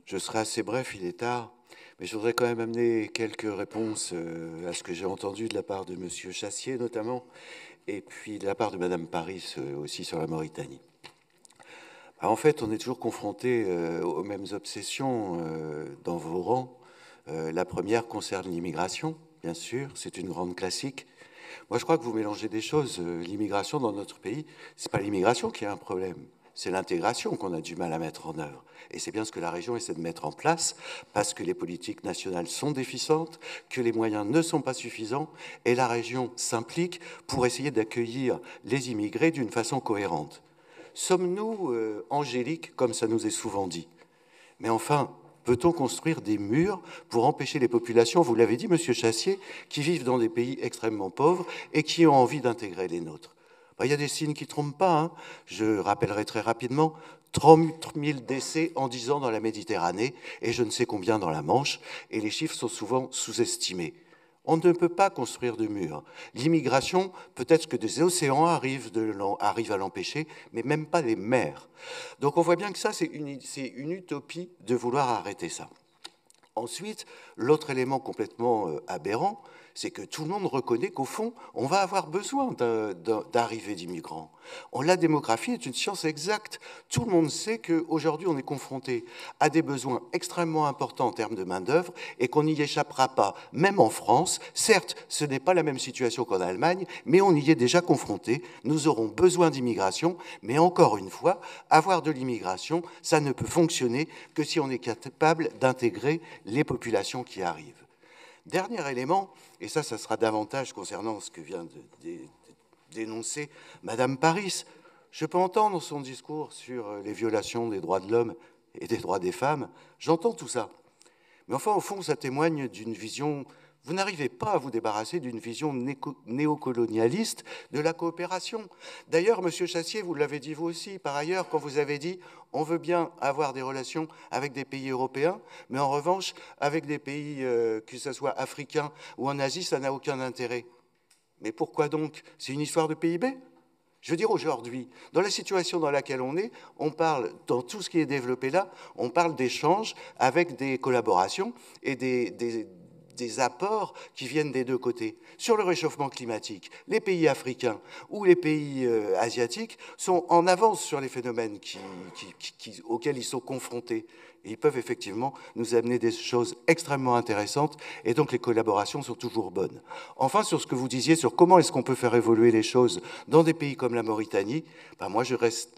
Je serai assez bref, il est tard, mais je voudrais quand même amener quelques réponses à ce que j'ai entendu de la part de M. Chassier notamment, et puis de la part de Mme Paris aussi sur la Mauritanie. En fait, on est toujours confronté aux mêmes obsessions dans vos rangs. La première concerne l'immigration, bien sûr, c'est une grande classique. Moi, je crois que vous mélangez des choses. L'immigration dans notre pays, c'est pas l'immigration qui a un problème, c'est l'intégration qu'on a du mal à mettre en œuvre. Et c'est bien ce que la région essaie de mettre en place, parce que les politiques nationales sont déficientes, que les moyens ne sont pas suffisants, et la région s'implique pour essayer d'accueillir les immigrés d'une façon cohérente. Sommes-nous angéliques, comme ça nous est souvent dit? Mais enfin, peut-on construire des murs pour empêcher les populations, vous l'avez dit, Monsieur Chassier, qui vivent dans des pays extrêmement pauvres et qui ont envie d'intégrer les nôtres? Il y a des signes qui ne trompent pas. Hein. Je rappellerai très rapidement 30 000 décès en 10 ans dans la Méditerranée et je ne sais combien dans la Manche, et les chiffres sont souvent sous-estimés. On ne peut pas construire de murs. L'immigration, peut-être que des océans arrivent à l'empêcher, mais même pas les mers. Donc on voit bien que ça, c'est une utopie de vouloir arrêter ça. Ensuite, l'autre élément complètement aberrant, c'est que tout le monde reconnaît qu'au fond, on va avoir besoin d'arrivée d'immigrants. La démographie est une science exacte. Tout le monde sait qu'aujourd'hui, on est confronté à des besoins extrêmement importants en termes de main-d'œuvre et qu'on n'y échappera pas, même en France. Certes, ce n'est pas la même situation qu'en Allemagne, mais on y est déjà confronté. Nous aurons besoin d'immigration, mais encore une fois, avoir de l'immigration, ça ne peut fonctionner que si on est capable d'intégrer les populations qui arrivent. Dernier élément, et ça sera davantage concernant ce que vient de dénoncer Madame Paris. Je peux entendre son discours sur les violations des droits de l'homme et des droits des femmes, j'entends tout ça. Mais enfin, au fond, ça témoigne d'une vision... Vous n'arrivez pas à vous débarrasser d'une vision néocolonialiste de la coopération. D'ailleurs, Monsieur Chassier, vous l'avez dit vous aussi, par ailleurs, quand vous avez dit on veut bien avoir des relations avec des pays européens, mais en revanche, avec des pays, que ce soit africains ou en Asie, ça n'a aucun intérêt. Mais pourquoi donc? C'est une histoire de PIB? Je veux dire, aujourd'hui, dans la situation dans laquelle on est, on parle, dans tout ce qui est développé là, on parle d'échanges avec des collaborations et des apports qui viennent des deux côtés. Sur le réchauffement climatique, les pays africains ou les pays asiatiques sont en avance sur les phénomènes auxquels ils sont confrontés. Et ils peuvent effectivement nous amener des choses extrêmement intéressantes, et donc les collaborations sont toujours bonnes. Enfin, sur ce que vous disiez, sur comment est-ce qu'on peut faire évoluer les choses dans des pays comme la Mauritanie, moi,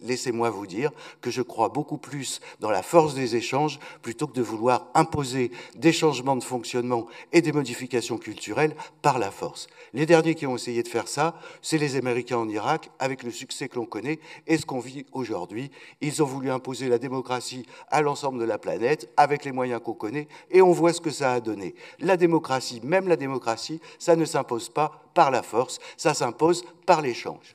laissez-moi vous dire que je crois beaucoup plus dans la force des échanges plutôt que de vouloir imposer des changements de fonctionnement et des modifications culturelles par la force. Les derniers qui ont essayé de faire ça, c'est les Américains en Irak, avec le succès que l'on connaît et ce qu'on vit aujourd'hui. Ils ont voulu imposer la démocratie à l'ensemble de la planète avec les moyens qu'on connaît, et on voit ce que ça a donné. La démocratie, même la démocratie, ça ne s'impose pas par la force, ça s'impose par l'échange.